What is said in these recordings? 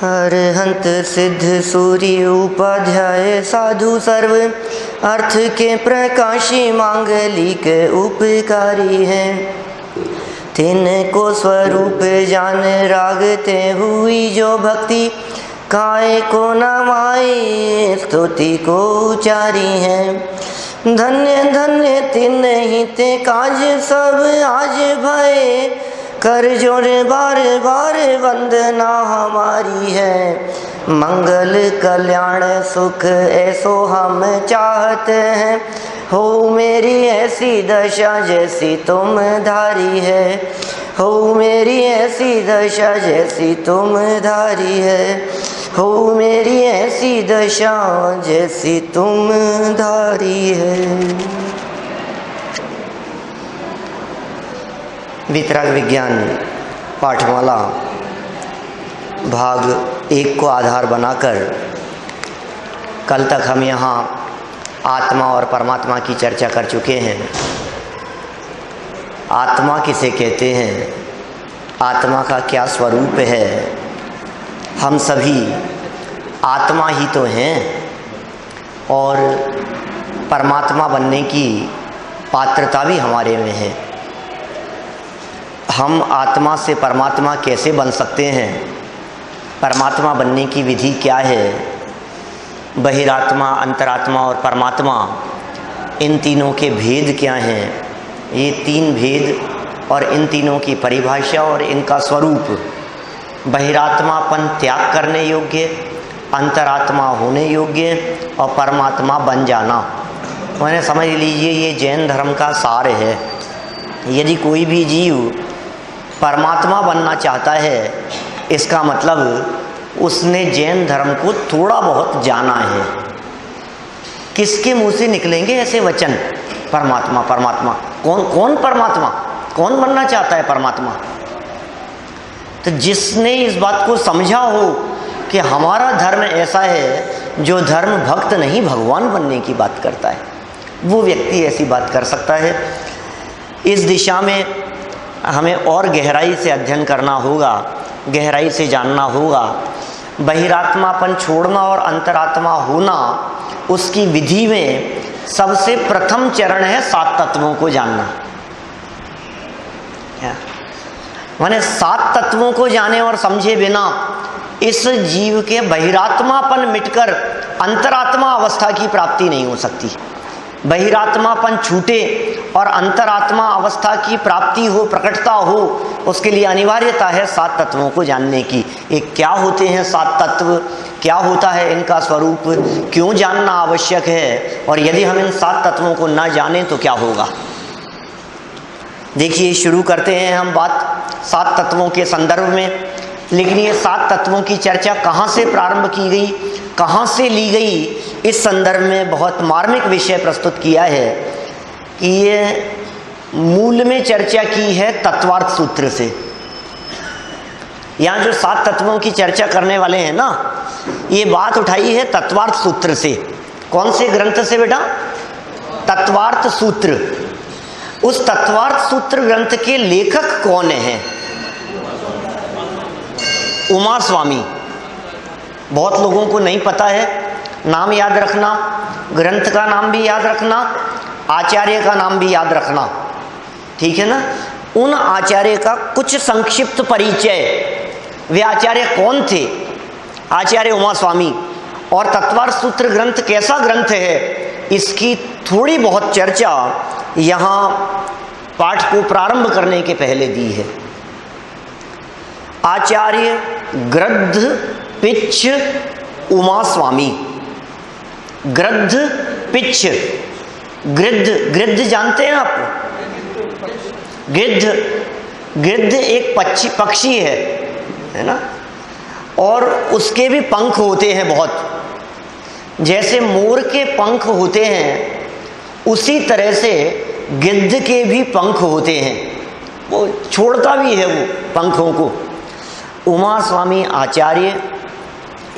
अरहंत सिद्ध सूर्य उपाध्याय साधु सर्व अर्थ के प्रकाशी मांगलिक उपकारी हैं। तिनको स्वरूप जान रागते हुई जो भक्ति काय को न माई स्तुति को उचारी है। धन्य धन्य तिन ही ते काज सब आज भय कर जोड़ बार बार वंदना हमारी है। मंगल कल्याण सुख ऐसो हम चाहते हैं, हो मेरी ऐसी दशा जैसी तुम धारी है। हो मेरी ऐसी दशा जैसी तुम धारी है। हो मेरी ऐसी दशा जैसी तुम धारी है। वितराग विज्ञान पाठमाला भाग 1 को आधार बनाकर कल तक हम यहाँ आत्मा और परमात्मा की चर्चा कर चुके हैं। आत्मा किसे कहते हैं, आत्मा का क्या स्वरूप है। हम सभी आत्मा ही तो हैं और परमात्मा बनने की पात्रता भी हमारे में है। हम आत्मा से परमात्मा कैसे बन सकते हैं, परमात्मा बनने की विधि क्या है, बहिरात्मा, अंतरात्मा और परमात्मा, इन तीनों के भेद क्या हैं, ये 3 भेद और इन तीनों की परिभाषा और इनका स्वरूप। बहिरात्मापन त्याग करने योग्य, अंतरात्मा होने योग्य और परमात्मा बन जाना। मैंने समझ लीजिए ये जैन धर्म का सार है। यदि कोई भी जीव परमात्मा बनना चाहता है, इसका मतलब उसने जैन धर्म को थोड़ा बहुत जाना है। किसके मुंह से निकलेंगे ऐसे वचन, परमात्मा परमात्मा? कौन परमात्मा, कौन बनना चाहता है परमात्मा? तो जिसने इस बात को समझा हो कि हमारा धर्म ऐसा है जो धर्म भक्त नहीं भगवान बनने की बात करता है, वो व्यक्ति ऐसी बात कर सकता है। इस दिशा में हमें और गहराई से अध्ययन करना होगा, गहराई से जानना होगा। बहिरात्मापन छोड़ना और अंतरात्मा होना, उसकी विधि में सबसे प्रथम चरण है 7 तत्वों को जानना। माने 7 तत्वों को जाने और समझे बिना इस जीव के बहिरात्मापन मिटकर अंतरात्मा अवस्था की प्राप्ति नहीं हो सकती। बहिरात्मापन छूटे और अंतरात्मा अवस्था की प्राप्ति हो, प्रकटता हो, उसके लिए अनिवार्यता है 7 तत्वों को जानने की। एक क्या होते हैं 7 तत्व, क्या होता है इनका स्वरूप, क्यों जानना आवश्यक है, और यदि हम इन 7 तत्वों को न जानें तो क्या होगा। देखिए, शुरू करते हैं हम बात 7 तत्वों के संदर्भ में। लेकिन ये 7 तत्वों की चर्चा कहाँ से प्रारंभ की गई, कहाँ से ली गई, इस संदर्भ में बहुत मार्मिक विषय प्रस्तुत किया है कि ये मूल में चर्चा की है तत्वार्थ सूत्र से। यहाँ जो 7 तत्वों की चर्चा करने वाले हैं ना, ये बात उठाई है तत्वार्थ सूत्र से। कौन से ग्रंथ से बेटा? तत्वार्थ सूत्र। उस तत्वार्थ सूत्र ग्रंथ के लेखक कौन हैं? उमा स्वामी। बहुत लोगों को नहीं पता है, नाम याद रखना, ग्रंथ का नाम भी याद रखना, आचार्य का नाम भी याद रखना, ठीक है ना। उन आचार्य का कुछ संक्षिप्त परिचय, वे आचार्य कौन थे? आचार्य उमा स्वामी। और तत्वार्थ सूत्र ग्रंथ कैसा ग्रंथ है, इसकी थोड़ी बहुत चर्चा यहाँ पाठ को प्रारंभ करने के पहले दी है। आचार्य गृध्द पिच्छ उमा स्वामी। गृध्द पिच्छ, गृध्द जानते हैं आप? गिद्ध एक पक्षी है ना, और उसके भी पंख होते हैं बहुत। जैसे मोर के पंख होते हैं, उसी तरह से गिद्ध के भी पंख होते हैं, वो छोड़ता भी है वो पंखों को। उमा स्वामी आचार्य,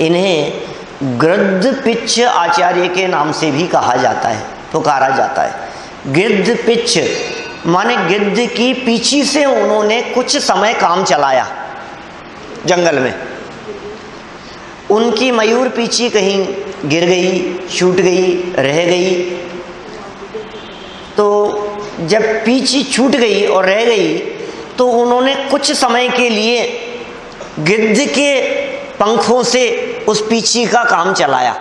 इन्हें गृध्द पिच्छ आचार्य के नाम से भी कहा जाता है, पुकारा जाता है। गिद्ध पिच्छ माने गिद्ध की पीछी से उन्होंने कुछ समय काम चलाया जंगल में। उनकी मयूर पीछी कहीं गिर गई, छूट गई, रह गई। तो जब पीछी छूट गई और रह गई तो उन्होंने कुछ समय के लिए गिद्ध के पंखों से उस पीछी का काम चलाया।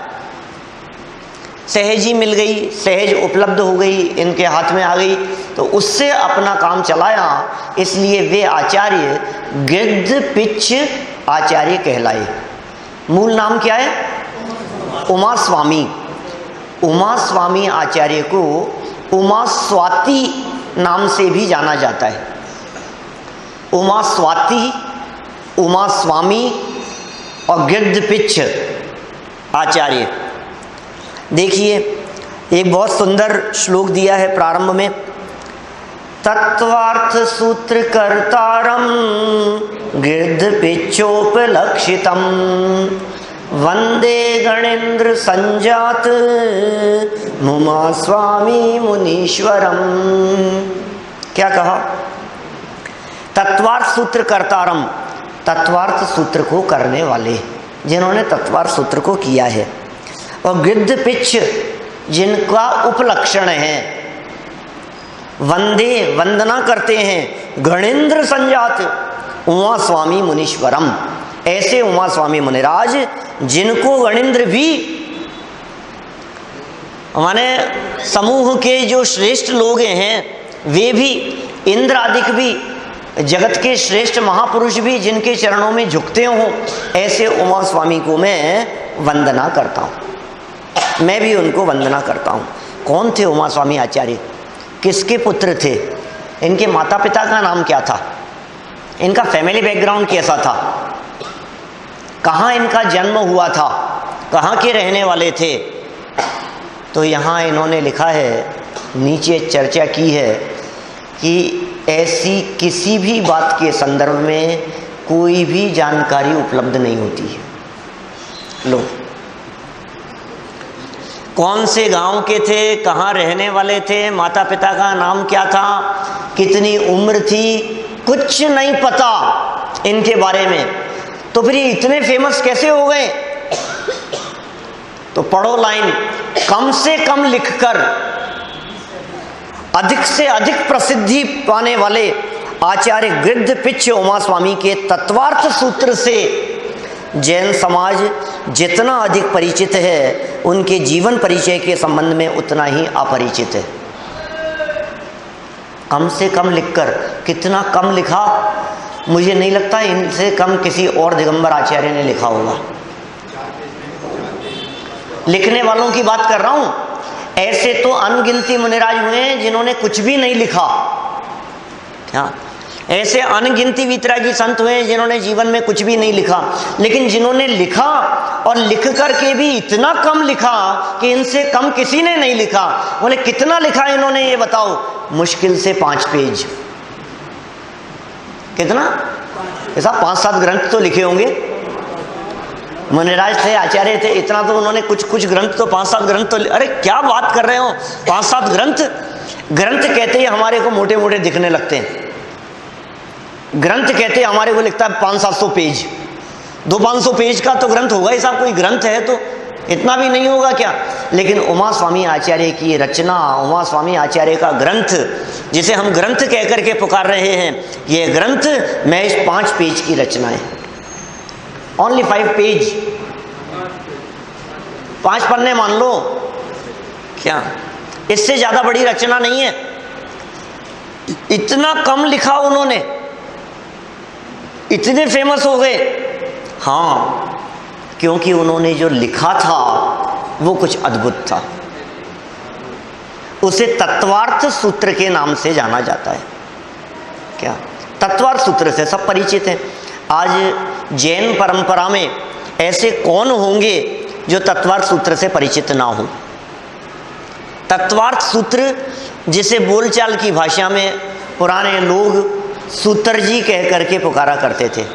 सहज ही मिल गई, सहज उपलब्ध हो गई, इनके हाथ में आ गई, तो उससे अपना काम चलाया। इसलिए वे आचार्य गिद्ध पिच्छ आचार्य कहलाए। मूल नाम क्या है? उमा स्वामी। उमा स्वामी आचार्य को उमा स्वाति नाम से भी जाना जाता है। उमा स्वाति, उमा स्वामी और गिद्ध पिच्छ आचार्य। देखिए एक बहुत सुंदर श्लोक दिया है प्रारंभ में, तत्वार्थ सूत्र कर्तारम गिद्ध पिच्छोपलक्षितम वंदे गणेन्द्र संजात मुमा स्वामी मुनीश्वरम। क्या कहा? तत्वार्थ सूत्र कर्तारम, तत्वार्थ सूत्र को करने वाले, जिन्होंने तत्वार्थ सूत्र को किया है। और गिद्ध पिच्छ जिनका उपलक्षण है, वंदे वंदना करते हैं, गणेन्द्र संजात उमा स्वामी मुनीश्वरम, ऐसे उमा स्वामी मुनिराज जिनको गणेन्द्र भी, माने समूह के जो श्रेष्ठ लोग हैं वे भी, इंद्र आदि भी, जगत के श्रेष्ठ महापुरुष भी जिनके चरणों में झुकते हों, ऐसे उमा स्वामी को मैं वंदना करता हूँ। मैं भी उनको वंदना करता हूँ। कौन थे उमा स्वामी आचार्य? किसके पुत्र थे? इनके माता पिता का नाम क्या था? इनका फैमिली बैकग्राउंड कैसा था? कहाँ इनका जन्म हुआ था? कहाँ के रहने वाले थे? तो यहाँ इन्होंने लिखा है, नीचे चर्चा की है कि ऐसी किसी भी बात के संदर्भ में कोई भी जानकारी उपलब्ध नहीं होती है। लो, कौन से गांव के थे, कहाँ रहने वाले थे, माता पिता का नाम क्या था, कितनी उम्र थी, कुछ नहीं पता इनके बारे में। तो फिर ये इतने फेमस कैसे हो गए? तो पढ़ो लाइन, कम से कम लिखकर अधिक से अधिक प्रसिद्धि पाने वाले आचार्य गिद्ध पिच्छ उमा स्वामी के तत्वार्थ सूत्र से जैन समाज जितना अधिक परिचित है, उनके जीवन परिचय के संबंध में उतना ही अपरिचित है। कम से कम लिखकर, कितना कम लिखा? मुझे नहीं लगता इनसे कम किसी और दिगंबर आचार्य ने लिखा होगा। लिखने वालों की बात कर रहा हूं। ऐसे तो अनगिनती मुनिराज हुए हैं जिन्होंने कुछ भी नहीं लिखा। क्या? ऐसे अनगिनती वितरागी संत हुए हैं जिन्होंने जीवन में कुछ भी नहीं लिखा। लेकिन जिन्होंने लिखा और लिख करके भी इतना कम लिखा कि इनसे कम किसी ने नहीं लिखा। बोले कितना लिखा इन्होंने, ये बताओ? मुश्किल से 5 पेज। कितना? ऐसा 5-7 ग्रंथ तो लिखे होंगे। मुनिराज थे, आचार्य थे, इतना तो उन्होंने कुछ ग्रंथ तो 5-7 ग्रंथ तो। अरे क्या बात कर रहे हो? 5-7 ग्रंथ? ग्रंथ कहते ही हमारे को मोटे मोटे दिखने लगते हैं। ग्रंथ कहते हमारे को लिखता है 500-700 पेज। 200-500 पेज का तो ग्रंथ होगा ही साहब। कोई ग्रंथ है तो इतना भी नहीं होगा क्या? लेकिन उमा स्वामी आचार्य की रचना, उमा स्वामी आचार्य का ग्रंथ, जिसे हम ग्रंथ कह करके पुकार रहे हैं, ये ग्रंथ महज 5 पेज की रचना है। ओनली 5 पेज, 5 पन्ने मान लो। क्या? इससे ज्यादा बड़ी रचना नहीं है। इतना कम लिखा उन्होंने, इतने फेमस हो गए। हाँ, क्योंकि उन्होंने जो लिखा था वो कुछ अद्भुत था। उसे तत्वार्थ सूत्र के नाम से जाना जाता है। क्या? तत्वार्थ सूत्र से सब परिचित हैं। आज जैन परंपरा में ऐसे कौन होंगे जो तत्वार्थ सूत्र से परिचित ना हो? तत्वार्थ सूत्र, जिसे बोलचाल की भाषा में पुराने लोग सूत्र जी कह करके पुकारा करते थे।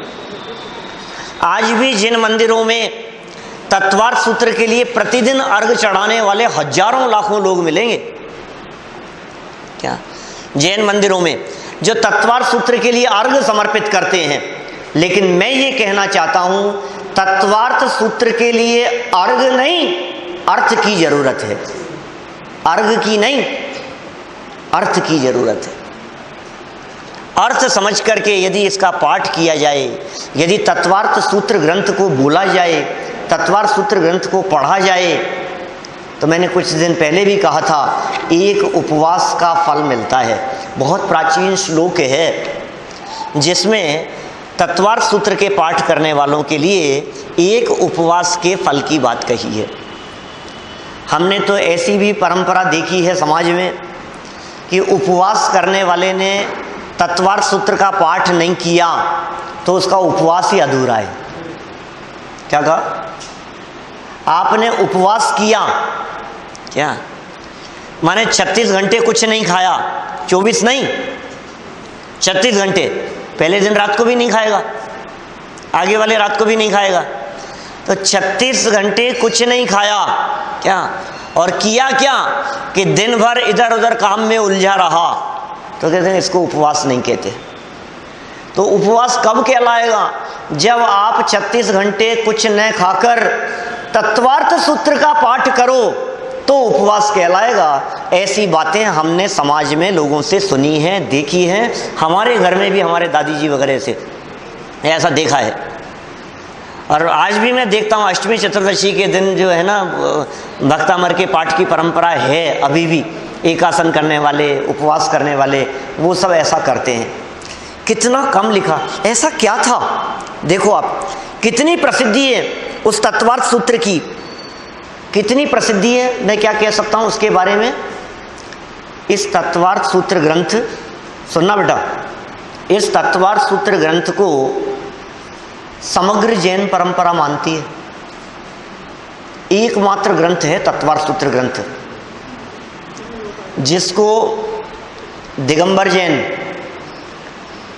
आज भी जिन मंदिरों में तत्वार्थ सूत्र के लिए प्रतिदिन अर्घ चढ़ाने वाले हजारों लाखों लोग मिलेंगे। क्या? जैन मंदिरों में जो तत्वार्थ सूत्र के लिए अर्घ समर्पित करते हैं। लेकिन मैं ये कहना चाहता हूं, तत्वार्थ सूत्र के लिए अर्घ नहीं, अर्थ की जरूरत है। अर्घ की नहीं, अर्थ की जरूरत है। अर्थ समझ करके यदि इसका पाठ किया जाए, यदि तत्वार्थ सूत्र ग्रंथ को बोला जाए, तत्वार्थ सूत्र ग्रंथ को पढ़ा जाए, तो मैंने कुछ दिन पहले भी कहा था, एक उपवास का फल मिलता है। बहुत प्राचीन श्लोक है जिसमें तत्वार्थ सूत्र के पाठ करने वालों के लिए एक उपवास के फल की बात कही है। हमने तो ऐसी भी परंपरा देखी है समाज में कि उपवास करने वाले ने तत्वार्थ सूत्र का पाठ नहीं किया तो उसका उपवास ही अधूरा है। क्या कहा? आपने उपवास किया क्या? माने 36 घंटे कुछ नहीं खाया, 24 नहीं, 36 घंटे। पहले दिन रात को भी नहीं खाएगा, आगे वाले रात को भी नहीं खाएगा, तो 36 घंटे कुछ नहीं खाया क्या? और किया क्या कि दिन भर इधर उधर काम में उलझा रहा, तो कहते हैं इसको उपवास नहीं कहते। तो उपवास कब कहलाएगा? जब आप 36 घंटे कुछ न खाकर तत्वार्थ सूत्र का पाठ करो तो उपवास कहलाएगा। ऐसी बातें हमने समाज में लोगों से सुनी हैं, देखी हैं। हमारे घर में भी हमारे दादी जी वगैरह से ऐसा देखा है, और आज भी मैं देखता हूँ। अष्टमी चतुर्दशी के दिन जो है ना, भक्तामर के पाठ की परंपरा है अभी भी। एकासन करने वाले, उपवास करने वाले, वो सब ऐसा करते हैं। कितना कम लिखा, ऐसा क्या था? देखो आप, कितनी प्रसिद्धि है उस तत्वार्थ सूत्र की, कितनी प्रसिद्धि है। मैं क्या कह सकता हूँ उसके बारे में? इस तत्वार्थ सूत्र ग्रंथ, सुनना बेटा, इस तत्वार्थ सूत्र ग्रंथ को समग्र जैन परंपरा मानती है। एकमात्र ग्रंथ है तत्वार्थ सूत्र ग्रंथ, जिसको दिगंबर जैन,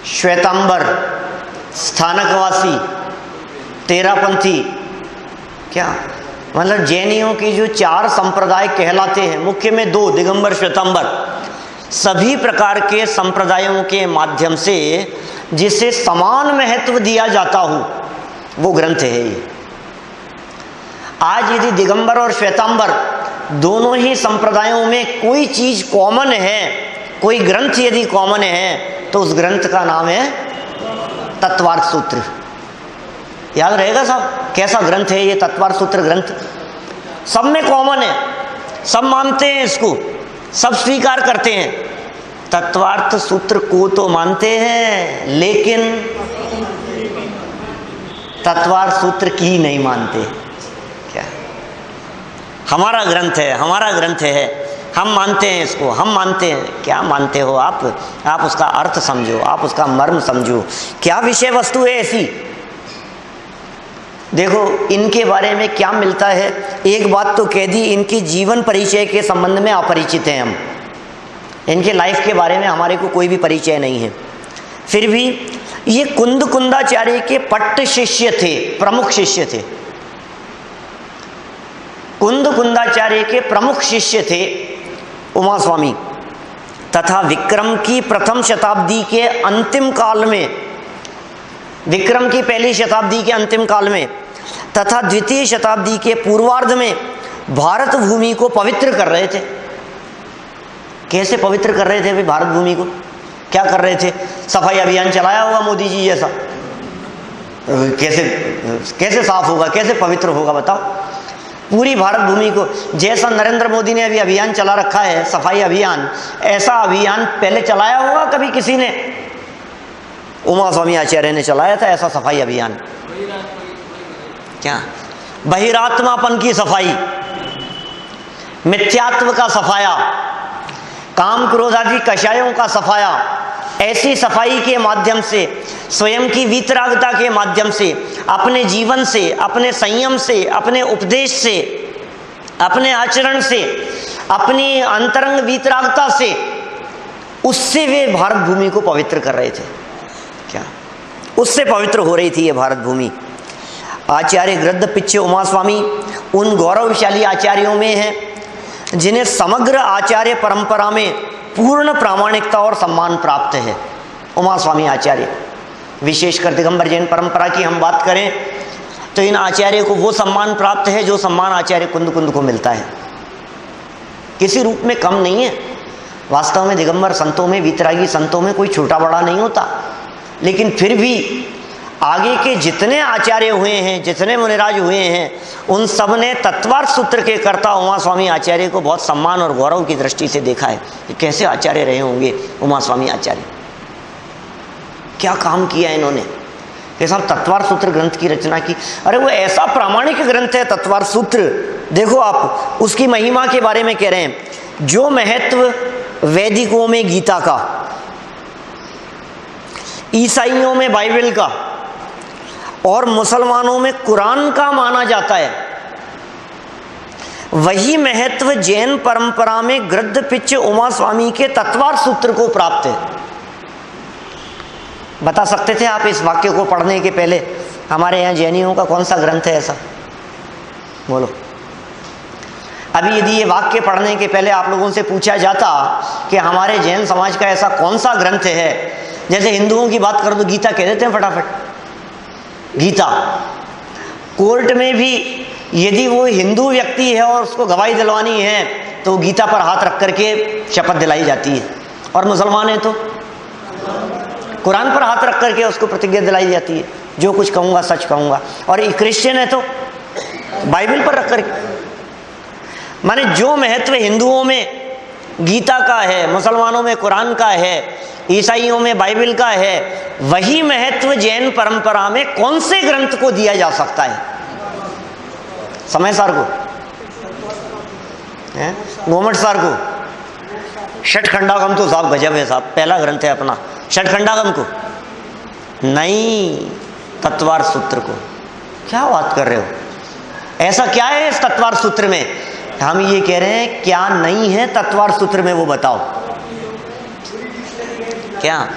श्वेतांबर, स्थानकवासी, तेरापंथी, क्या मतलब जैनियों की जो 4 संप्रदाय कहलाते हैं, मुख्य में 2, दिगंबर श्वेतांबर, सभी प्रकार के संप्रदायों के माध्यम से जिसे समान महत्व दिया जाता हो वो ग्रंथ है ये। आज यदि दिगंबर और श्वेतांबर दोनों ही संप्रदायों में कोई चीज कॉमन है, कोई ग्रंथ यदि कॉमन है, तो उस ग्रंथ का नाम है तत्वार्थ सूत्र। याद रहेगा साहब, कैसा ग्रंथ है ये तत्वार्थ सूत्र ग्रंथ? सब में कॉमन है, सब मानते हैं इसको, सब स्वीकार करते हैं। तत्वार्थ सूत्र को तो मानते हैं, लेकिन तत्वार्थ सूत्र की नहीं मानते। क्या? हमारा ग्रंथ है, हमारा ग्रंथ है, हम मानते हैं इसको, हम मानते हैं। क्या मानते हो आप उसका अर्थ समझो, आप उसका मर्म समझो। क्या विषय वस्तु है ऐसी? देखो इनके बारे में क्या मिलता है। एक बात तो कह दी, इनकी जीवन परिचय के संबंध में अपरिचित हैं हम, इनके लाइफ के बारे में हमारे को कोई भी परिचय नहीं है। फिर भी ये कुंद कुंदाचार्य के पट्ट शिष्य थे, प्रमुख शिष्य थे। कुंद कुंदाचार्य के प्रमुख शिष्य थे उमा स्वामी, तथा विक्रम की प्रथम शताब्दी के अंतिम काल में, विक्रम की पहली शताब्दी के अंतिम काल में तथा द्वितीय शताब्दी के पूर्वार्ध में भारत भूमि को पवित्र कर रहे थे। कैसे पवित्र कर रहे थे भाई भारत भूमि को? क्या कर रहे थे? सफाई अभियान चलाया होगा मोदी जी जैसा। कैसे साफ होगा, कैसे पवित्र होगा बताओ? पूरी भारत भूमि को, जैसा नरेंद्र मोदी ने अभी अभियान चला रखा है सफाई अभियान, ऐसा अभियान पहले चलाया होगा कभी किसी ने? उमा स्वामी आचार्य ने चलाया था ऐसा सफाई अभियान। क्या? बहिरात्मापन की सफाई, मिथ्यात्व का सफाया, काम क्रोध आदि कषायों का सफाया। ऐसी सफाई के माध्यम से, स्वयं की वीतरागता के माध्यम से, अपने जीवन से, अपने संयम से, अपने उपदेश से, अपने आचरण से, अपनी अंतरंग वीतरागता से, उससे वे भारत भूमि को पवित्र कर रहे थे। क्या? उससे पवित्र हो रही थी ये भारत भूमि। आचार्य गृध्द पिच्छ उमा स्वामी उन गौरवशाली आचार्यों में हैं जिन्हें समग्र आचार्य परंपरा में पूर्ण प्रामाणिकता और सम्मान प्राप्त है। उमा स्वामी आचार्य, विशेषकर दिगंबर जैन परंपरा की हम बात करें तो इन आचार्य को वो सम्मान प्राप्त है जो सम्मान आचार्य कुंद कुंद को मिलता है, किसी रूप में कम नहीं है। वास्तव में दिगंबर संतों में, वीतरागी संतों में कोई छोटा बड़ा नहीं होता, लेकिन फिर भी आगे के जितने आचार्य हुए हैं, जितने मुनिराज हुए हैं, उन सब ने तत्वार्थ सूत्र के कर्ता उमा स्वामी आचार्य को बहुत सम्मान और गौरव की दृष्टि से देखा है कि कैसे आचार्य रहे होंगे उमा स्वामी आचार्य, क्या काम किया इन्होंने, कैसा तत्वार्थ सूत्र ग्रंथ की रचना की। अरे वो ऐसा प्रामाणिक ग्रंथ है तत्वार्थ सूत्र। देखो आप उसकी महिमा के बारे में कह रहे हैं, जो महत्व वैदिकों में गीता का, ईसाइयों में बाइबल का और मुसलमानों में कुरान का माना जाता है, वही महत्व जैन परंपरा में गृध्र पिच्च उमा स्वामी के तत्वार्थ सूत्र को प्राप्त है। बता सकते थे आप इस वाक्य को पढ़ने के पहले हमारे यहाँ जैनियों का कौन सा ग्रंथ है ऐसा? बोलो। अभी यदि ये वाक्य पढ़ने के पहले आप लोगों से पूछा जाता कि हमारे जैन समाज का ऐसा कौन सा ग्रंथ है, जैसे हिंदुओं की बात करो तो गीता कह देते हैं फटाफट। गीता कोर्ट में भी यदि वो हिंदू व्यक्ति है और उसको गवाही दिलवानी है तो गीता पर हाथ रख करके शपथ दिलाई जाती है, और मुसलमान है तो कुरान पर हाथ रख करके उसको प्रतिज्ञा दिलाई जाती है, जो कुछ कहूँगा सच कहूँगा। और क्रिश्चियन है तो बाइबल पर रख करके, माने जो महत्व हिंदुओं में गीता का है, मुसलमानों में कुरान का है, ईसाइयों में बाइबल का है, वही महत्व जैन परंपरा में कौन से ग्रंथ को दिया जा सकता है? समय सार को, गोमट सार को, षटखंडागम तो साहब गजब है साहब, पहला ग्रंथ है अपना षटखंडागम को, नहीं तत्वार्थ सूत्र को। क्या बात कर रहे हो, ऐसा क्या है इस तत्वार्थ सूत्र में? हम ये कह रहे हैं क्या नहीं है तत्वार्थ सूत्र में, वो बताओ। क्या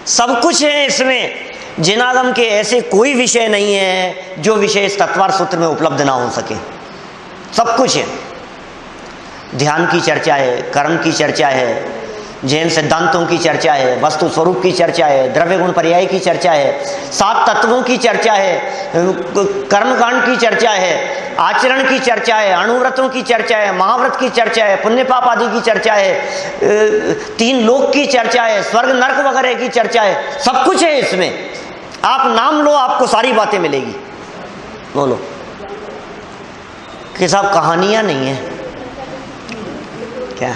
सब कुछ है इसमें। जिनागम के ऐसे कोई विषय नहीं है जो विषय इस तत्वार्थ सूत्र में उपलब्ध ना हो सके, सब कुछ है। ध्यान की चर्चा है, कर्म की चर्चा है, जैन सिद्धांतों की चर्चा है, वस्तु स्वरूप की चर्चा है, द्रव्य गुण पर्याय की चर्चा है, 7 तत्वों की चर्चा है, कर्मकांड की चर्चा है, आचरण की चर्चा है, अणुव्रतों की चर्चा है, महाव्रत की चर्चा है, पुण्य पाप आदि की चर्चा है, 3 लोक की चर्चा है, स्वर्ग नरक वगैरह की चर्चा है, सब कुछ है इसमें। आप नाम लो, आपको सारी बातें मिलेगी। बोलो कि साहब कहानियां नहीं है क्या?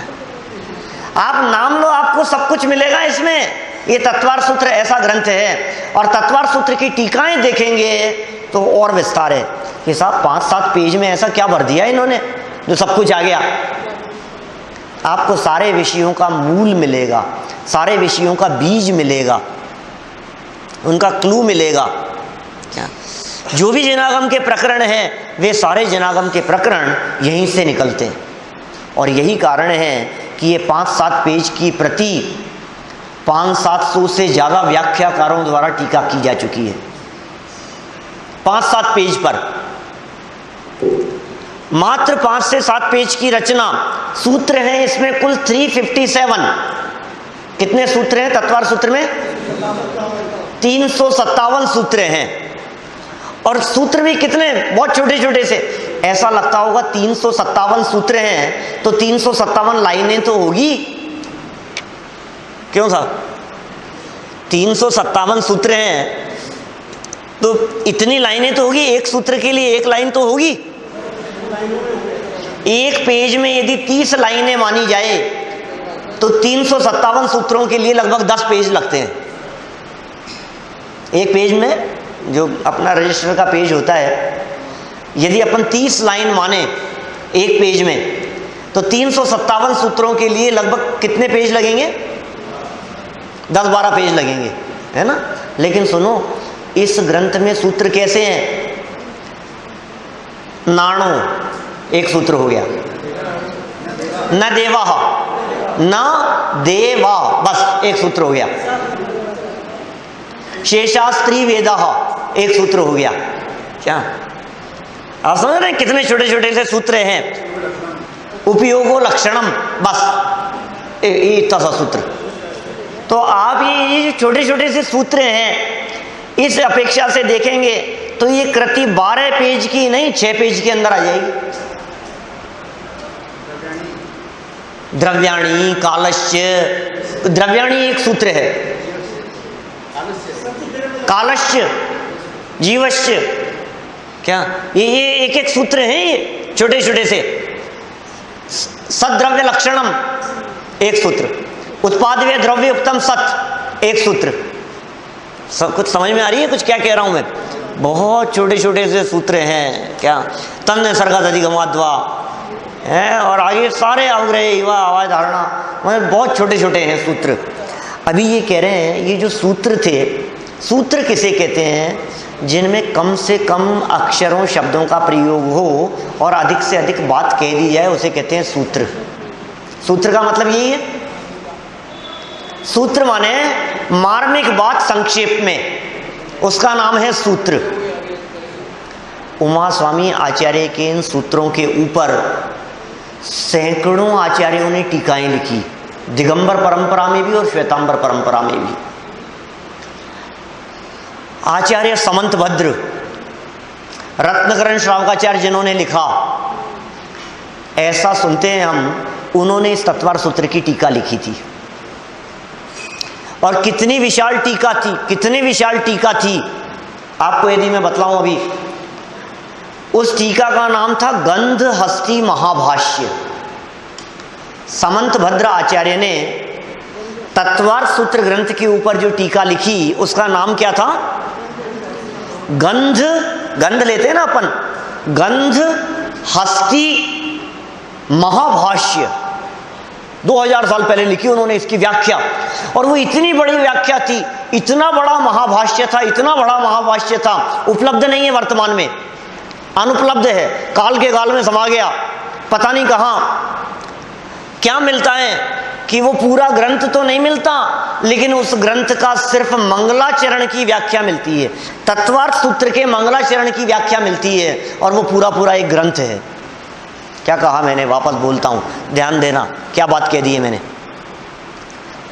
आप नाम लो, आपको सब कुछ मिलेगा इसमें। ये तत्वार्थ सूत्र ऐसा ग्रंथ है, और तत्वार्थ सूत्र की टीकाएं देखेंगे तो और विस्तार है कि साहब 5-7 पेज में ऐसा क्या भर दिया इन्होंने जो सब कुछ आ गया। आपको सारे विषयों का मूल मिलेगा, सारे विषयों का बीज मिलेगा, उनका क्लू मिलेगा। क्या जो भी जिनागम के प्रकरण हैं वे सारे जिनागम के प्रकरण यहीं से निकलते हैं, और यही कारण है कि ये 5-7 पेज की प्रति 500-700 से ज़्यादा व्याख्याकारों द्वारा टीका की जा चुकी है। 5-7 पेज पर मात्र 5 से 7 पेज की रचना। सूत्र हैं इसमें कुल 357। कितने सूत्र हैं तत्वार्थ सूत्र में? 357 सूत्र हैं, और सूत्र भी कितने बहुत छोटे छोटे से। ऐसा लगता होगा 357 सूत्र हैं तो 357 लाइनें तो होगी, क्यों साहब? 357 सूत्र हैं तो इतनी लाइनें तो होगी, एक सूत्र के लिए एक लाइन तो होगी। एक पेज में यदि 30 लाइनें मानी जाए तो 357 सूत्रों के लिए लगभग 10 पेज लगते हैं। एक पेज में जो अपना रजिस्टर का पेज होता है, यदि अपन 30 लाइन माने एक पेज में तो 357 सूत्रों के लिए लगभग कितने पेज लगेंगे? 10-12 पेज लगेंगे, है ना। लेकिन सुनो, इस ग्रंथ में सूत्र कैसे हैं? नाणो एक सूत्र हो गया, न देवा न देवा बस एक सूत्र हो गया, शेषास्त्री वेदा एक सूत्र हो गया। क्या आप समझ रहे हैं कितने छोटे छोटे से सूत्र हैं? उपयोगो लक्षणम बस इतना सा सूत्र। तो आप ये जो छोटे छोटे से सूत्र हैं, इस अपेक्षा से देखेंगे तो ये कृति 12 पेज की नहीं 6 पेज के अंदर आ जाएगी। द्रव्याणी, कालश्य, द्रव्याणी एक सूत्र है, कालश्य, जीवश्य, क्या ये एक एक सूत्र हैं, ये छोटे छोटे से। सद्द्रव्य लक्षणम एक सूत्र, उत्पादव्य द्रव्य उत्तम सत एक सूत्र। सब कुछ समझ में आ रही है कुछ क्या कह रहा हूं मैं? बहुत छोटे छोटे से सूत्र हैं, क्या तन्ने सर्गात अधिगमाद्वा है, और आगे सारे अवग्रह युवा आवाज धारणा, मतलब बहुत छोटे छोटे हैं सूत्र। अभी ये कह रहे हैं ये जो सूत्र थे, सूत्र किसे कहते हैं? जिनमें कम से कम अक्षरों शब्दों का प्रयोग हो और अधिक से अधिक बात कह दी जाए, उसे कहते हैं सूत्र। सूत्र का मतलब यही है, सूत्र माने मार्मिक बात संक्षेप में, उसका नाम है सूत्र। उमा स्वामी आचार्य के इन सूत्रों के ऊपर सैकड़ों आचार्यों ने टीकाएं लिखी, दिगंबर परंपरा में भी और श्वेतांबर परंपरा में भी। आचार्य समंतभद्र, रत्नकरण श्रावकाचार्य जिन्होंने लिखा, ऐसा सुनते हैं हम, उन्होंने इस तत्वार सूत्र की टीका लिखी थी। और कितनी विशाल टीका थी, कितनी विशाल टीका थी, आपको यदि मैं बतलाऊं अभी, उस टीका का नाम था गंध हस्ती महाभाष्य। समंतभद्र आचार्य ने तत्वार सूत्र ग्रंथ के ऊपर जो टीका लिखी, उसका नाम क्या था? गंध, गंध लेते हैं ना अपन, गंध हस्ती महाभाष्य। 2000 साल पहले लिखी उन्होंने इसकी व्याख्या, और वो इतनी बड़ी व्याख्या थी, इतना बड़ा महाभाष्य था, इतना बड़ा महाभाष्य था, उपलब्ध नहीं है वर्तमान में, अनुपलब्ध है, काल के काल में समा गया, पता नहीं कहाँ। क्या मिलता है कि वो पूरा ग्रंथ तो नहीं मिलता, लेकिन उस ग्रंथ का सिर्फ मंगलाचरण की व्याख्या मिलती है, तत्वार्थ सूत्र के मंगलाचरण की व्याख्या मिलती है, और वो पूरा पूरा एक ग्रंथ है। क्या कहा मैंने? वापस बोलता हूँ, ध्यान देना, क्या बात कह दी है मैंने,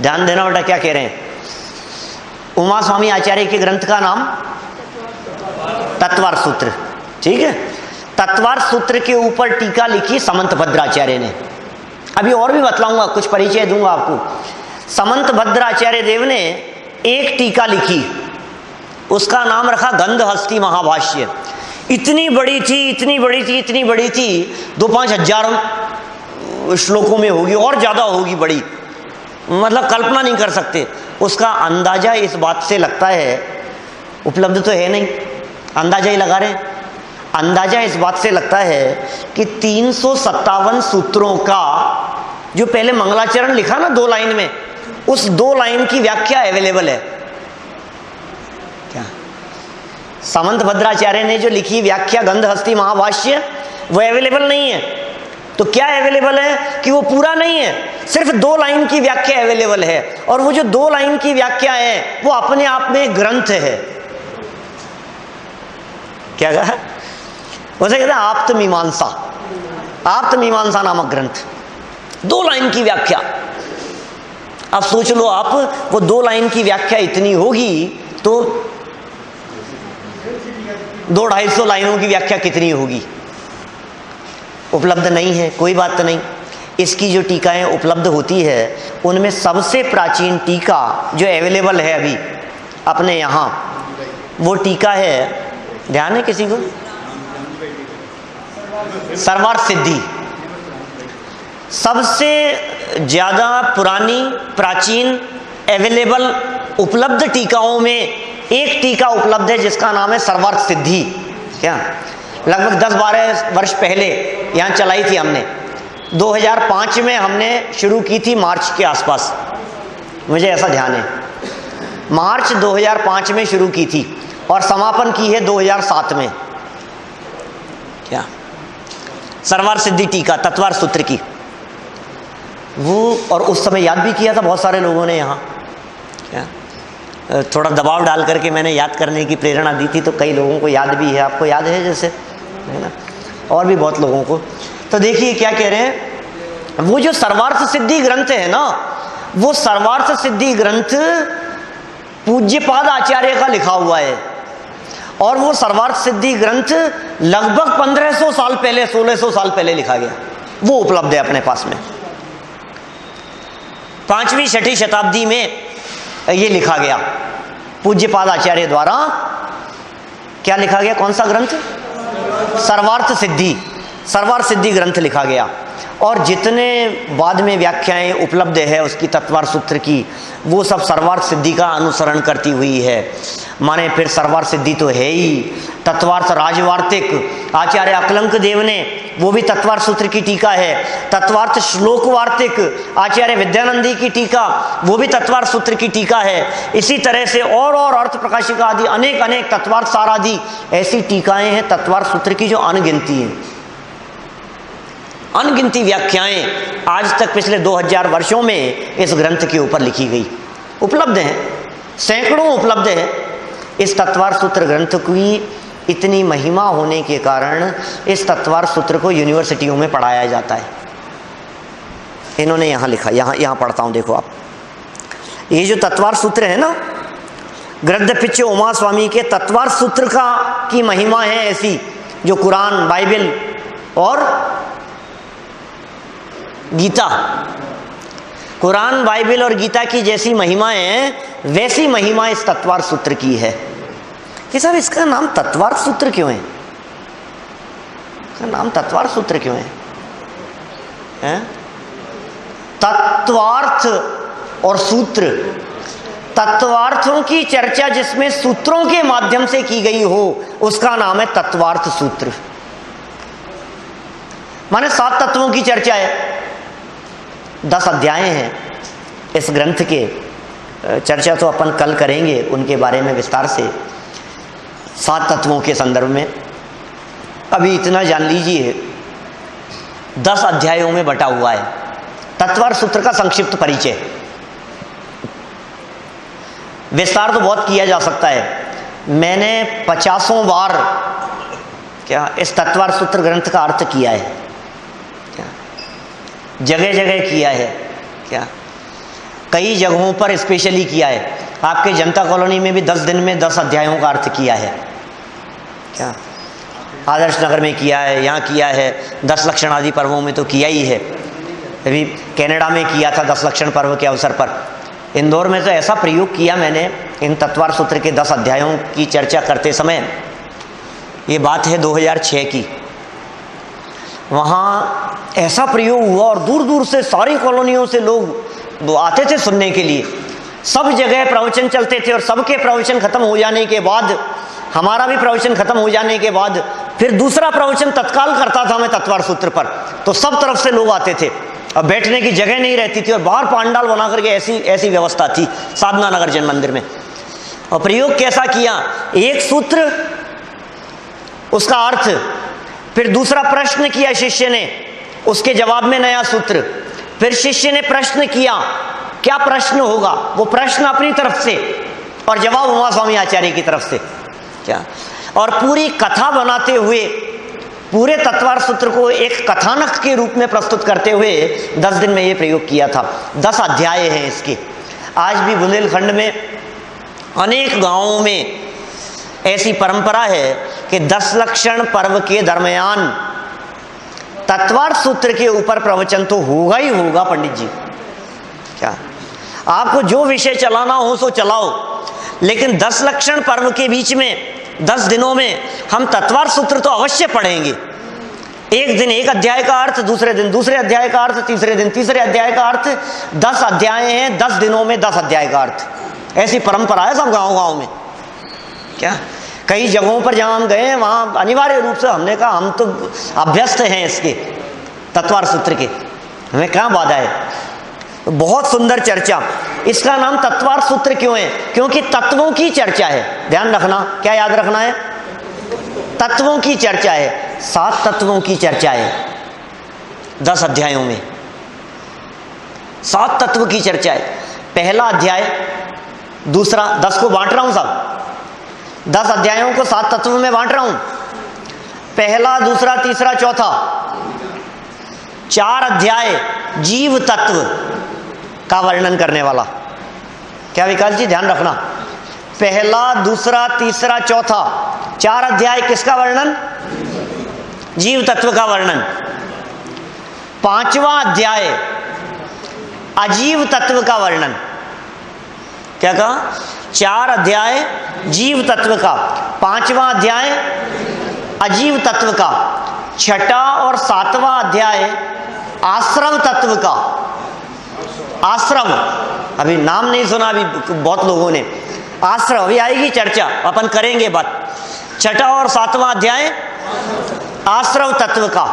ध्यान देना बेटा, क्या कह रहे हैं? उमा स्वामी आचार्य के ग्रंथ का नाम तत्वार्थ सूत्र, ठीक है। तत्वार्थ सूत्र के ऊपर टीका लिखी समंतभद्राचार्य ने। अभी और भी बतलाऊंगा, कुछ परिचय दूंगा आपको। समंतभद्राचार्य देव ने एक टीका लिखी, उसका नाम रखा गंध हस्ती महाभाष्य। इतनी बड़ी थी, इतनी बड़ी थी, इतनी बड़ी थी, 2-5 हजार श्लोकों में होगी, और ज्यादा होगी, बड़ी, मतलब कल्पना नहीं कर सकते। उसका अंदाजा इस बात से लगता है, उपलब्ध तो है नहीं, अंदाजा ही लगा रहे हैं, अंदाजा इस बात से लगता है कि 357 सूत्रों का जो पहले मंगलाचरण लिखा ना 2 लाइन में, उस 2 लाइन की व्याख्या अवेलेबल है। क्या समंतभद्राचार्य ने जो लिखी व्याख्या गंध हस्ती महाभाष्य, वो अवेलेबल नहीं है। तो क्या अवेलेबल है कि वो पूरा नहीं है, सिर्फ 2 लाइन की व्याख्या अवेलेबल है, और वो जो 2 लाइन की व्याख्या है वो अपने आप में ग्रंथ है। क्या कहा? उसे कहते हैं आप्त मीमांसा, आप्त मीमांसा नामक ग्रंथ, 2 लाइन की व्याख्या। अब सोच लो आप, वो 2 लाइन की व्याख्या इतनी होगी तो 200-250 लाइनों की व्याख्या कितनी होगी? उपलब्ध नहीं है, कोई बात नहीं। इसकी जो टीकाएं उपलब्ध होती है, उनमें सबसे प्राचीन टीका जो अवेलेबल है अभी अपने यहाँ, वो टीका है, ध्यान है किसी को? सर्वार्थ सिद्धि। सबसे ज्यादा पुरानी, प्राचीन, अवेलेबल, उपलब्ध टीकाओं में एक टीका उपलब्ध है जिसका नाम है सर्वार्थ सिद्धि। क्या लगभग 10-12 वर्ष पहले यहाँ चलाई थी हमने, 2005 में हमने शुरू की थी, मार्च के आसपास, मुझे ऐसा ध्यान है, मार्च 2005 में शुरू की थी और समापन की है 2007 में। क्या सर्वार्थ सिद्धि टीका तत्वार्थ सूत्र की, वो, और उस समय याद भी किया था बहुत सारे लोगों ने यहाँ। क्या थोड़ा दबाव डाल करके मैंने याद करने की प्रेरणा दी थी, तो कई लोगों को याद भी है, आपको याद है जैसे, है ना, और भी बहुत लोगों को। तो देखिए क्या कह रहे हैं, वो जो सर्वार्थ सिद्धि ग्रंथ है ना, वो सर्वार्थ सिद्धि ग्रंथ पूज्यपाद आचार्य का लिखा हुआ है, और वो सर्वार्थ सिद्धि ग्रंथ लगभग 1500 साल पहले, 1600 साल पहले लिखा गया, वो उपलब्ध है अपने पास में। 5वीं 6वीं शताब्दी में ये लिखा गया पूज्यपाद आचार्य द्वारा। क्या लिखा गया? कौन सा ग्रंथ? सर्वार्थ सिद्धि ग्रंथ लिखा गया। और जितने बाद में व्याख्याएं उपलब्ध है उसकी तत्वार्थ सूत्र की, वो सब सर्वार्थ सिद्धि का अनुसरण करती हुई है। माने फिर सर्वार्थ सिद्धि तो है ही, तत्वार्थ राजवार्तिक आचार्य अकलंक देव ने, वो भी तत्वार्थ सूत्र की टीका है। तत्वार्थ श्लोक वार्तिक आचार्य विद्यानंदी की टीका, वो भी तत्वार्थ सूत्र की टीका है। इसी तरह से और अर्थ प्रकाशिका आदि अनेक तत्वार्थ सार आदि ऐसी टीकाएं हैं तत्वार्थ सूत्र की जो अनगिनती हैं। अनगिनती व्याख्याएं आज तक पिछले 2000 वर्षों में इस ग्रंथ के ऊपर लिखी गई, उपलब्ध हैं, सैकड़ों उपलब्ध है। इस तत्वार्थ सूत्र ग्रंथ की इतनी महिमा होने के कारण इस तत्वार्थ सूत्र को यूनिवर्सिटियों में पढ़ाया जाता है। इन्होंने यहाँ लिखा, यहाँ पढ़ता हूँ, देखो आप, ये जो तत्वार्थ सूत्र है ना, गृद्धपिच्छ उमा स्वामी के तत्वार्थ सूत्र की महिमा है ऐसी, जो कुरान, बाइबल और गीता, कुरान, बाइबल और गीता की जैसी महिमाएं हैं, वैसी महिमा इस तत्वार्थ सूत्र की है। कि साहब इसका नाम तत्वार्थ सूत्र क्यों है? इसका नाम तत्वार्थ सूत्र क्यों है? तत्वार्थ और सूत्र, तत्वार्थों की चर्चा जिसमें सूत्रों के माध्यम से की गई हो, उसका नाम है तत्वार्थ सूत्र। माने 7 तत्वों की चर्चा है, 10 अध्याय हैं इस ग्रंथ के। चर्चा तो अपन कल करेंगे उनके बारे में विस्तार से, 7 तत्वों के संदर्भ में। अभी इतना जान लीजिए, 10 अध्यायों में बटा हुआ है तत्वार्थ सूत्र का संक्षिप्त परिचय। विस्तार तो बहुत किया जा सकता है। मैंने 50 बार क्या इस तत्वार्थ सूत्र ग्रंथ का अर्थ किया है, जगह जगह किया है, क्या कई जगहों पर स्पेशली किया है। आपके जनता कॉलोनी में भी 10 दिन में 10 अध्यायों का अर्थ किया है, क्या आदर्श नगर में किया है, यहाँ किया है, 10 लक्षण आदि पर्वों में तो किया ही है। अभी कनाडा में किया था 10 लक्षण पर्व के अवसर पर। इंदौर में तो ऐसा प्रयोग किया मैंने इन तत्वार्थ सूत्र के 10 अध्यायों की चर्चा करते समय, ये बात है 2006 की। वहाँ ऐसा प्रयोग हुआ और दूर दूर से सारी कॉलोनियों से लोग आते थे सुनने के लिए। सब जगह प्रवचन चलते थे और सबके प्रवचन खत्म हो जाने के बाद, हमारा भी प्रवचन खत्म हो जाने के बाद फिर दूसरा प्रवचन तत्काल करता था मैं तत्वार्थ सूत्र पर, तो सब तरफ से लोग आते थे। अब बैठने की जगह नहीं रहती थी और बाहर पांडाल बना करके ऐसी व्यवस्था थी साधना नगर जैन मंदिर में। और प्रयोग कैसा किया, एक सूत्र उसका अर्थ, फिर दूसरा प्रश्न किया शिष्य ने, उसके जवाब में नया सूत्र, फिर शिष्य ने प्रश्न किया, क्या प्रश्न होगा, वो प्रश्न अपनी तरफ से और जवाब उमा स्वामी आचार्य की तरफ से, क्या, और पूरी कथा बनाते हुए पूरे तत्वार्थ सूत्र को एक कथानक के रूप में प्रस्तुत करते हुए 10 दिन में ये प्रयोग किया था। 10 अध्याय हैं इसके। आज भी बुंदेलखंड में अनेक गांवों में ऐसी परंपरा है कि 10 लक्षण पर्व के दरमियान तत्वार्थ सूत्र के ऊपर प्रवचन तो होगा ही होगा पंडित जी। क्या आपको जो विषय चलाना हो सो चलाओ, लेकिन 10 लक्षण पर्व के बीच में 10 दिनों में हम तत्वार्थ सूत्र तो अवश्य पढ़ेंगे। एक दिन एक अध्याय का अर्थ, दूसरे दिन दूसरे अध्याय का अर्थ, तीसरे दिन तीसरे अध्याय का अर्थ। 10 अध्याय हैं, 10 दिनों में 10 अध्याय का अर्थ। ऐसी परंपरा है सब गांव-गांव में। क्या कई जगहों पर जहां हम गए हैं वहां अनिवार्य रूप से हमने कहा हम तो अभ्यस्त हैं इसके तत्वार्थ सूत्र के, हमें कहाँ बाधा है। बहुत सुंदर चर्चा। इसका नाम तत्वार्थ सूत्र क्यों है? क्योंकि तत्वों की चर्चा है। ध्यान रखना, क्या याद रखना है? तत्वों की चर्चा है। 7 तत्वों की चर्चा है 10 अध्यायों में। 7 तत्व की चर्चा है। पहला अध्याय, दूसरा, 10 को बांट रहा हूं साहब, 10 अध्यायों को 7 तत्वों में बांट रहा हूं। पहला, दूसरा, तीसरा, चौथा, 4 अध्याय जीव तत्व का वर्णन करने वाला। क्या विकास जी ध्यान रखना, पहला, दूसरा, तीसरा, चौथा, 4 अध्याय किसका वर्णन? जीव तत्व का वर्णन। 5वां अध्याय अजीव तत्व का वर्णन। क्या कहा? 4 अध्याय जीव तत्व का, 5वां अध्याय अजीव तत्व का, 6ठा और 7वां अध्याय आश्रम तत्व का। आश्रम अभी नाम नहीं सुना अभी बहुत लोगों ने। आश्रम अभी आएगी चर्चा, अपन करेंगे बात। 6ठा और 7वां अध्याय आश्रम तत्व का।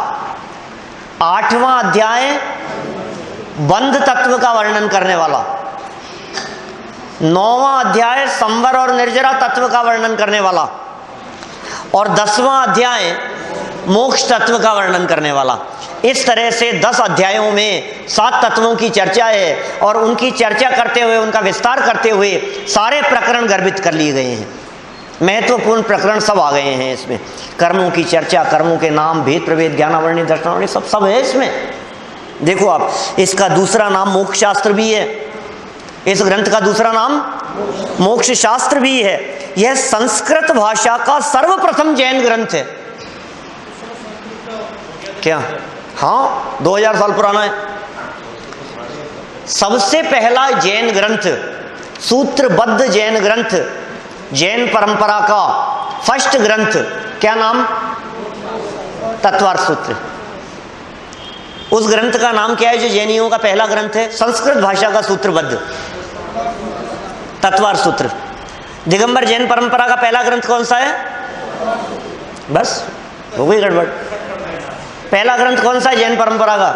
8वां अध्याय बंध तत्व का वर्णन करने वाला। 9वां अध्याय संवर और निर्जरा तत्व का वर्णन करने वाला। और 10वां अध्याय मोक्ष तत्व का वर्णन करने वाला। इस तरह से 10 अध्यायों में 7 तत्वों की चर्चा है और उनकी चर्चा करते हुए, उनका विस्तार करते हुए सारे प्रकरण गर्भित कर लिए गए हैं। महत्वपूर्ण प्रकरण सब आ गए हैं इसमें। कर्मों की चर्चा, कर्मों के नाम, भेद प्रभेद, ज्ञानावरणी, दर्शनावरणी, सब है इसमें। देखो आप, इसका दूसरा नाम मोक्ष शास्त्र भी है। इस ग्रंथ का दूसरा नाम मोक्ष शास्त्र भी है। यह संस्कृत भाषा का सर्वप्रथम जैन ग्रंथ है। क्या? हाँ, 2000 साल पुराना है। सबसे पहला जैन ग्रंथ, सूत्रबद्ध जैन ग्रंथ, जैन परंपरा का फर्स्ट ग्रंथ। क्या नाम? तत्वार्थ सूत्र। उस ग्रंथ का नाम क्या है जो जैनियों का पहला ग्रंथ है? संस्कृत भाषा का सूत्रबद्ध तत्वार्थ सूत्र। दिगंबर जैन परंपरा का पहला ग्रंथ कौन सा है? बस हो गई गड़बड़। पहला ग्रंथ कौन सा है जैन परंपरा का?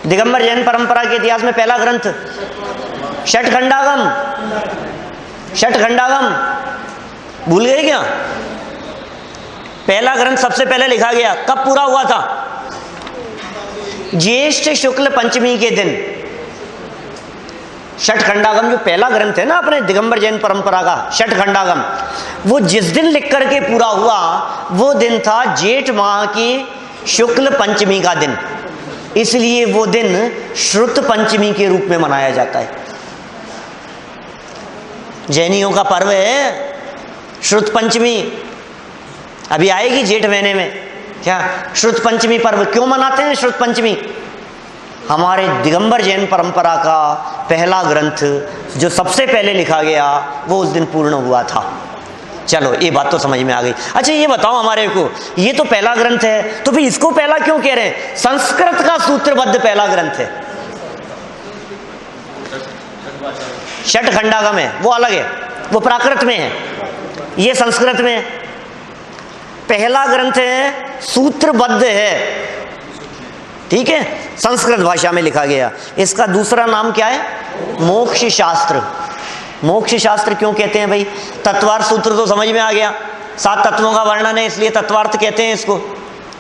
दिगंबर जैन परंपरा के इतिहास में पहला ग्रंथ षटखंडागम। षटखंडागम भूल गए क्या? पहला ग्रंथ सबसे पहले लिखा गया कब पूरा हुआ था? ज्येष्ठ शुक्ल पंचमी के दिन। षटखंडागम जो पहला ग्रंथ है ना अपने दिगंबर जैन परंपरा का, षटखंडागम, वो जिस दिन लिख करके पूरा हुआ वो दिन था जेठ माह की शुक्ल पंचमी का दिन। इसलिए वो दिन श्रुत पंचमी के रूप में मनाया जाता है। जैनियों का पर्व है श्रुत पंचमी। अभी आएगी जेठ महीने में। क्या श्रुत पंचमी पर्व क्यों मनाते हैं? श्रुत पंचमी हमारे दिगंबर जैन परंपरा का पहला ग्रंथ जो सबसे पहले लिखा गया वो उस दिन पूर्ण हुआ था। चलो ये बात तो समझ में आ गई। अच्छा ये बताओ हमारे को, ये तो पहला ग्रंथ है तो फिर इसको पहला क्यों कह रहे हैं? संस्कृत का सूत्रबद्ध पहला ग्रंथ है। षटखंडागम है वो अलग है, वो प्राकृत में है, ये संस्कृत में है। पहला ग्रंथ है, सूत्रबद्ध है, ठीक है, संस्कृत भाषा में लिखा गया। इसका दूसरा नाम क्या है? मोक्ष शास्त्र। मोक्ष शास्त्र क्यों कहते हैं भाई? तत्वार्थ सूत्र तो समझ में आ गया, 7 तत्वों का वर्णन है इसलिए तत्वार्थ कहते हैं इसको।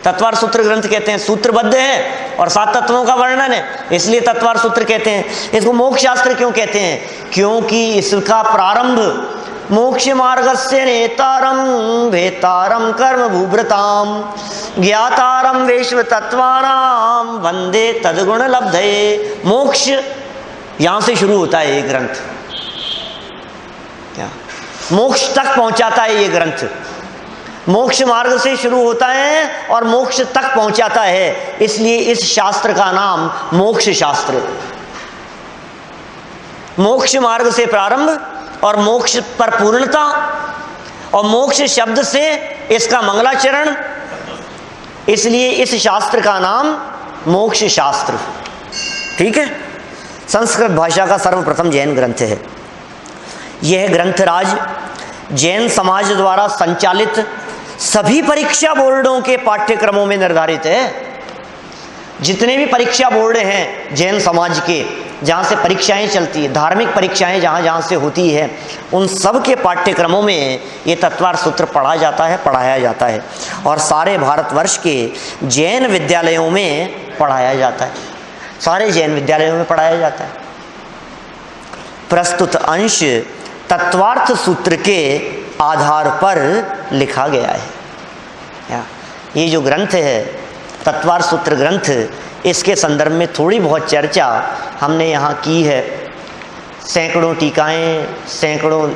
तत्वार्थ सूत्र ग्रंथ कहते हैं, सूत्रबद्ध है और 7 तत्वों का वर्णन है इसलिए तत्वार्थ सूत्र कहते हैं। इसको मोक्ष शास्त्र क्यों कहते हैं? क्योंकि इसका प्रारंभ मोक्ष मार्गस्य नेतारम भेतारम कर्म भूभृताम ज्ञातारम वैश्व तत्वानाम वंदे तद्गुण लब्धये। मोक्ष यहां से शुरू होता है ये ग्रंथ। क्या मोक्ष तक पहुंचाता है ये ग्रंथ। मोक्ष मार्ग से शुरू होता है और मोक्ष तक पहुंचाता है, इसलिए इस शास्त्र का नाम मोक्ष शास्त्र। मोक्ष मार्ग से प्रारंभ और मोक्ष पर पूर्णता, और मोक्ष शब्द से इसका मंगलाचरण, इसलिए इस शास्त्र का नाम मोक्ष शास्त्र। ठीक है, संस्कृत भाषा का सर्वप्रथम जैन ग्रंथ है। यह ग्रंथराज जैन समाज द्वारा संचालित सभी परीक्षा बोर्डों के पाठ्यक्रमों में निर्धारित है। जितने भी परीक्षा बोर्ड हैं जैन समाज के, जहाँ से परीक्षाएं चलती है, धार्मिक परीक्षाएं जहाँ जहाँ से होती है, उन सब के पाठ्यक्रमों में ये तत्वार्थ सूत्र पढ़ा जाता है, पढ़ाया जाता है और सारे भारतवर्ष के जैन विद्यालयों में पढ़ाया जाता है। सारे जैन विद्यालयों में पढ़ाया जाता है। प्रस्तुत अंश तत्वार्थ सूत्र के आधार पर लिखा गया है। ये जो ग्रंथ है तत्वार्थ सूत्र ग्रंथ, इसके संदर्भ में थोड़ी बहुत चर्चा हमने यहाँ की है। सैकड़ों टीकाएं, सैकड़ों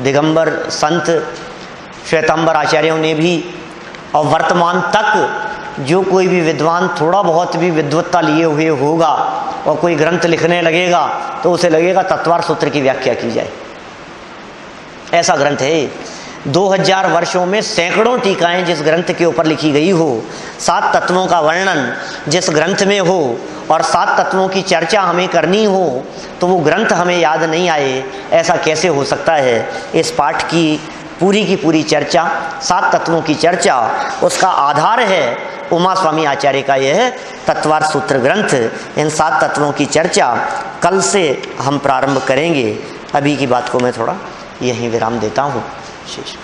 दिगंबर संत श्वेतांबर आचार्यों ने भी और वर्तमान तक जो कोई भी विद्वान थोड़ा बहुत भी विद्वत्ता लिए हुए होगा और कोई ग्रंथ लिखने लगेगा तो उसे लगेगा तत्वार सूत्र की व्याख्या की जाए। ऐसा ग्रंथ है। 2000 वर्षों में सैकड़ों टीकाएं जिस ग्रंथ के ऊपर लिखी गई हो, 7 तत्वों का वर्णन जिस ग्रंथ में हो और 7 तत्वों की चर्चा हमें करनी हो तो वो ग्रंथ हमें याद नहीं आए, ऐसा कैसे हो सकता है। इस पाठ की पूरी चर्चा, 7 तत्वों की चर्चा, उसका आधार है उमा स्वामी आचार्य का यह तत्वार सूत्र ग्रंथ। इन 7 तत्वों की चर्चा कल से हम प्रारंभ करेंगे। अभी की बात को मैं थोड़ा यहीं विराम देता हूँ। शेष